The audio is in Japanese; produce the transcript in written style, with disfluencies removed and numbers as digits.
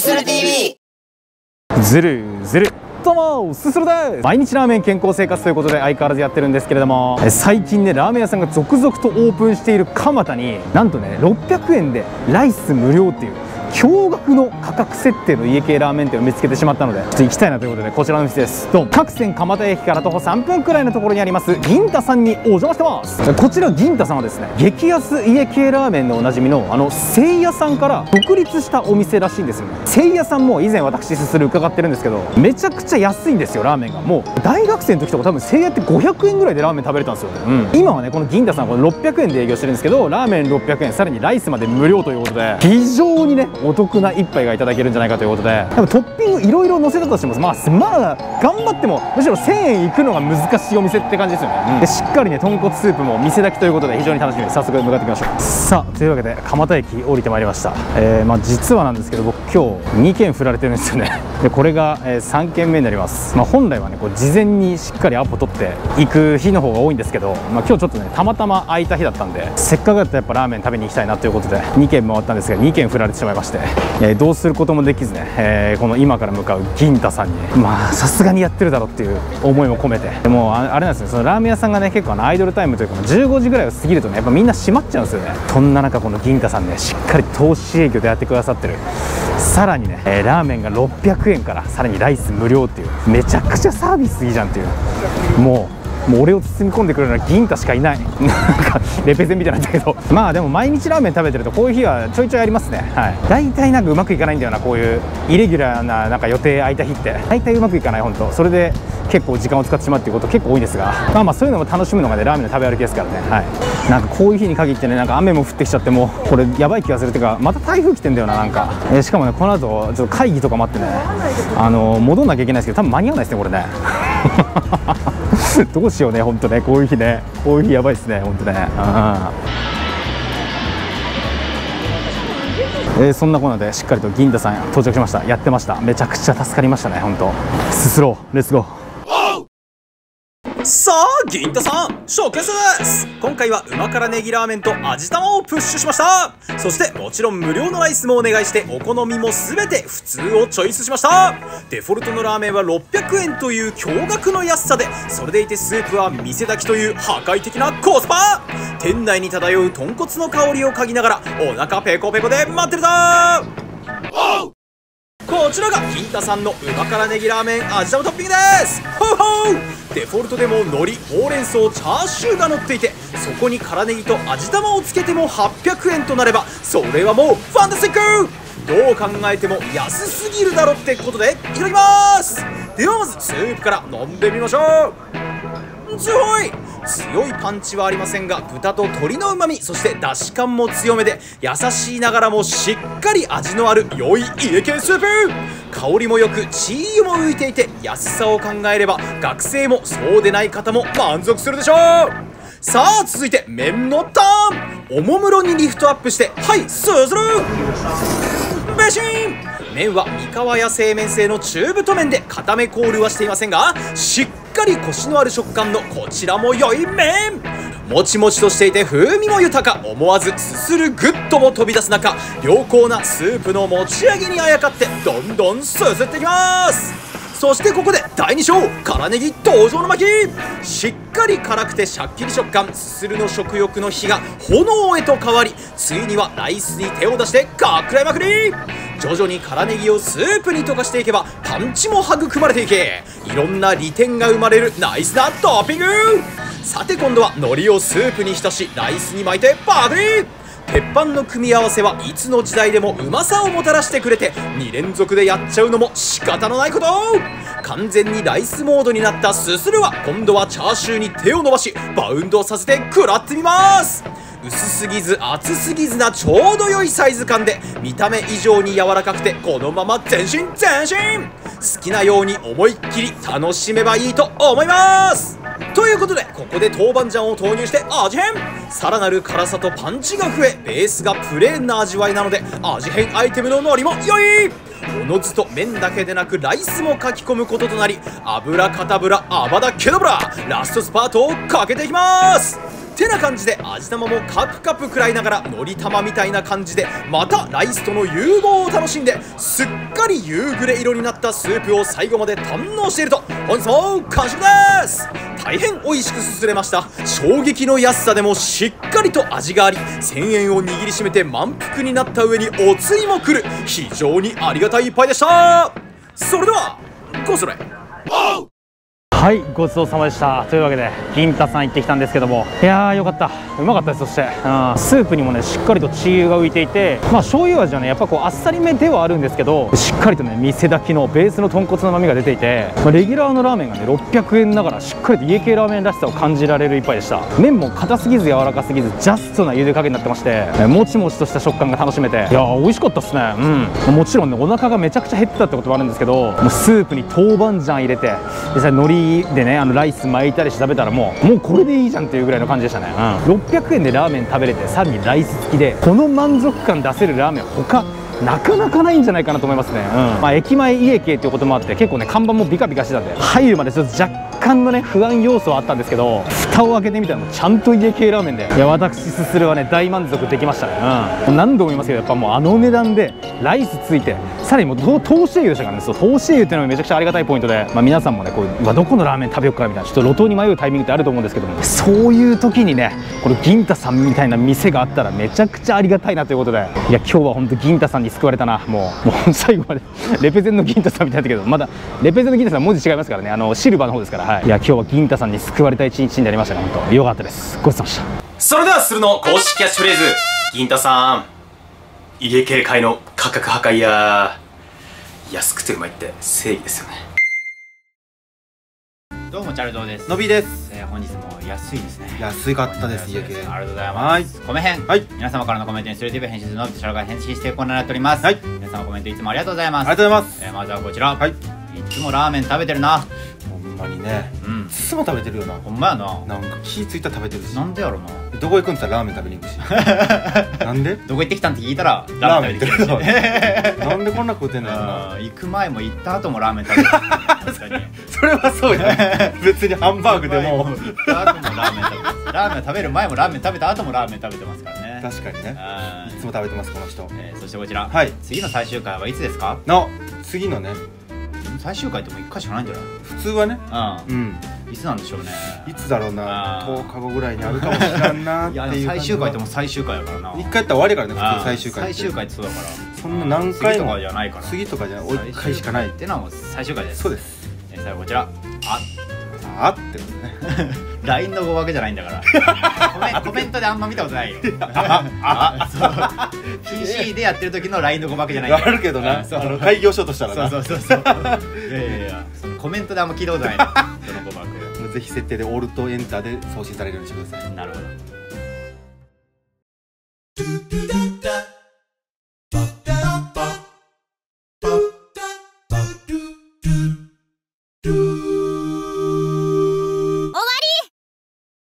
する TV。 ずるずる。どうもすするです。毎日ラーメン健康生活ということで相変わらずやってるんですけれども、最近ねラーメン屋さんが続々とオープンしている蒲田になんとね600円でライス無料っていう驚愕の価格設定の家系ラーメン店を見つけてしまったのでちょっと行きたいなということでこちらの店です。どうも各線蒲田駅から徒歩3分くらいのところにあります銀太さんにお邪魔してます。こちら銀太さんはですね激安家系ラーメンでおなじみのせいやさんから独立したお店らしいんですよね。せいやさんも以前私すする伺ってるんですけどめちゃくちゃ安いんですよラーメンが。もう大学生の時とか多分せいやって500円ぐらいでラーメン食べれたんですよね。今はねこの銀太さんはこの600円で営業してるんですけどラーメン600円さらにライスまで無料ということで非常にねお得な一杯がいただけるんじゃないかということで多分トッピングいろいろ乗せたとしてもまあ頑張ってもむしろ1000円いくのが難しいお店って感じですよね。でしっかりね豚骨スープも店炊きということで非常に楽しみです。早速向かっていきましょう。さあというわけで蒲田駅降りてまいりました。実はなんですけど僕今日2軒振られてるんですよね。でこれが、3軒目になります。本来はねこう事前にしっかりアポ取って行く日の方が多いんですけど、今日ちょっとねたまたま空いた日だったんでせっかくだったらやっぱラーメン食べに行きたいなということで2軒回ったんですが2軒振られてしまいまして、どうすることもできずね、この今から向かう銀太さんにさすがにやってるだろうっていう思いも込めてでもあれなんですねそのラーメン屋さんがね結構アイドルタイムというか15時ぐらいを過ぎるとねやっぱみんな閉まっちゃうんですよね。そんな中この銀太さんねしっかり投資営業でやってくださってる。さらにね、ラーメンが600円からさらにライス無料っていうめちゃくちゃサービスいいじゃんっていうもう俺を包み込んでくるような銀太しかいないなんかレペゼンみたいなんだけどでも毎日ラーメン食べてるとこういう日はちょいちょいありますね。大体なんかうまくいかないんだよなこういうイレギュラーななんか予定空いた日って大体うまくいかない本当それで結構時間を使ってしまうっていうこと結構多いんですがそういうのも楽しむのがねラーメンの食べ歩きですからね。なんかこういう日に限ってねなんか雨も降ってきちゃってもうこれやばい気がするっていうかまた台風来てんだよななんか、しかもねこの後ちょっと会議とかもあってね戻んなきゃいけないですけど多分間に合わないですねこれねどうしようね本当ねこういう日ねこういう日やばいですね本当ね。そんなコーナーでしっかりと銀太さん到着しました。やってました。めちゃくちゃ助かりましたね本当。すすろうレッツゴー。さあ銀太さんショーケースです。今回は旨辛ネギラーメンと味玉をプッシュしました。そしてもちろん無料のライスもお願いしてお好みも全て普通をチョイスしました。デフォルトのラーメンは600円という驚愕の安さでそれでいてスープは店炊きという破壊的なコスパ。店内に漂う豚骨の香りを嗅ぎながらお腹ペコペコで待ってるぞ。こちらが銀太さんの旨辛ネギラーメン味玉トッピングです。ほうほうデフォルトでも海苔、ほうれん草、チャーシューが乗っていてそこに辛ネギと味玉をつけても800円となればそれはもうファンタスティック。どう考えても安すぎるだろってことでいただきます。ではまずスープから飲んでみましょう。すごい強いパンチはありませんが豚と鶏のうまみそしてだし感も強めで優しいながらもしっかり味のある良い家系スープ。香りもよくチー油も浮いていて安さを考えれば学生もそうでない方も満足するでしょう。さあ続いて麺のターン。おもむろにリフトアップしてすするベシン。麺は三河屋製麺製の中太麺で固めコールはしていませんがしっかりコシのある食感のこちらも良い麺。もちもちとしていて風味も豊か思わずすするグッとも飛び出す中良好なスープの持ち上げにあやかってどんどんすすっていきます。そしてここで第2章辛ネギ登場の巻。しっかり辛くてシャッキリ食感すするの食欲の火が炎へと変わりついにはライスに手を出してかくらいまくり。徐々に辛ネギをスープに溶かしていけばパンチも育まれていけいろんな利点が生まれるナイスなトッピング。さて今度は海苔をスープに浸しライスに巻いてパクリ。鉄板の組み合わせはいつの時代でもうまさをもたらしてくれて2連続でやっちゃうのも仕方のないこと。完全にライスモードになったすするは今度はチャーシューに手を伸ばしバウンドさせて食らってみます。薄すぎず厚すぎずなちょうど良いサイズ感で見た目以上に柔らかくてこのまま全身全身好きなように思いっきり楽しめばいいと思います。ということでここで豆板醤を投入して味変。さらなる辛さとパンチが増えベースがプレーンな味わいなので味変アイテムの海苔も良い。おのずと麺だけでなくライスもかき込むこととなり油かたぶらあばだけどぶらラストスパートをかけていきます。てな感じで味玉もカプカプ食らいながらのり玉みたいな感じでまたライスとの融合を楽しんですっかり夕暮れ色になったスープを最後まで堪能していると本日も完食です。大変美味しくすすれました。衝撃の安さでもしっかりと味があり1000円を握りしめて満腹になった上におついも来る非常にありがたい一杯でした。それではごそれ。はい、ごちそうさまでした。というわけで銀太さん行ってきたんですけども、いやーよかった、うまかったです。そして、スープにもねしっかりと血油が浮いていて、まあ醤油味はねやっぱこうあっさりめではあるんですけど、しっかりとね店炊きのベースの豚骨の旨味が出ていて、レギュラーのラーメンがね600円ながらしっかりと家系ラーメンらしさを感じられる一杯でした。麺も硬すぎず柔らかすぎずジャストな茹で加減になってまして、もちもちとした食感が楽しめて、いやー美味しかったっすね。もちろんねお腹がめちゃくちゃ減ってたってこともあるんですけど、もうスープに豆板醤入れて実際海苔でねライス巻いたりして食べたらもうこれでいいじゃんっていうぐらいの感じでしたね。600円でラーメン食べれてさらにライス付きでこの満足感出せるラーメン他なかなかないんじゃないかなと思いますね。まあ駅前家系っていうこともあって結構ね看板もビカビカしてたんで入るまでちょっと若干のね不安要素はあったんですけど、蓋を開けてみたらちゃんと家系ラーメンで、いや私すするはね大満足できましたね。何度も言いますけどやっぱもうあの値段でライスついてさらにもう糖質油でしたからね。そう糖質油っていうのがめちゃくちゃありがたいポイントで、まあ、皆さんもねこうどこのラーメン食べようかみたいなちょっと路頭に迷うタイミングってあると思うんですけども、そういう時にねこの銀太さんみたいな店があったらめちゃくちゃありがたいなということで、いや今日は本当銀太さんに救われたな。もう最後までレペゼンの銀太さんみたいだけど、まだレペゼンの銀太さん文字違いますからね、シルバーの方ですから、はい、いや今日は銀太さんに救われた一日になりましたね。本当良かったです。ごちそうさまでした。それではするの公式キャッチフレーズ、銀太さん家系界の価格破壊や安くてうまいって正義ですよね。どうもチャルドーです。のびです。本日も安いですね。安かったです。家系。ありがとうございます。米編。はい。皆様からのコメントにストレートビュー編集のびとチャルが返信していくコーナーになっております。はい。皆様コメントいつもありがとうございます。ありがとうございます。まずはこちら。はい。いつもラーメン食べてるな。ほんまにね。いつも食べてるよな。ほんまやな。なんか気ついたら食べてるし。なんでやろな。どこ行くんって言ったらラーメン食べに行くし。なんで？どこ行ってきたんって聞いたらラーメン食べてきたし。なんでこんな食うてんのやろな。行く前も行った後もラーメン食べてる。確かに。それはそうやね。別にハンバーグでも行った後もラーメン食べてる。ラーメン食べる前もラーメン食べた後もラーメン食べてますからね。確かにね。いつも食べてますこの人。そしてこちら。はい。次の最終回はいつですか？次のね。最終回ってもう1回しかないんじゃない？普通はね。いつなんでしょうね。いつだろうな。10日後ぐらいにあるかもしれんなっていう。最終回っても最終回やからな。1回やったら終わりからね。普通最終回。最終回ってそうだから。そんな何回も。次とかじゃないから。次とかじゃない。1回しかないってのはもう最終回です。そうです。最後こちら。あってことね。LINE の語枠じゃないんだから。コメントであんま見たことないよ。PC でやってる時の LINE の語枠じゃない。あるけどな。開業しようとしたらな。そう。いやコメントであんま聞いたことない。その語枠。ぜひ設定でオルトエンターで送信されるようにしてください。なるほど。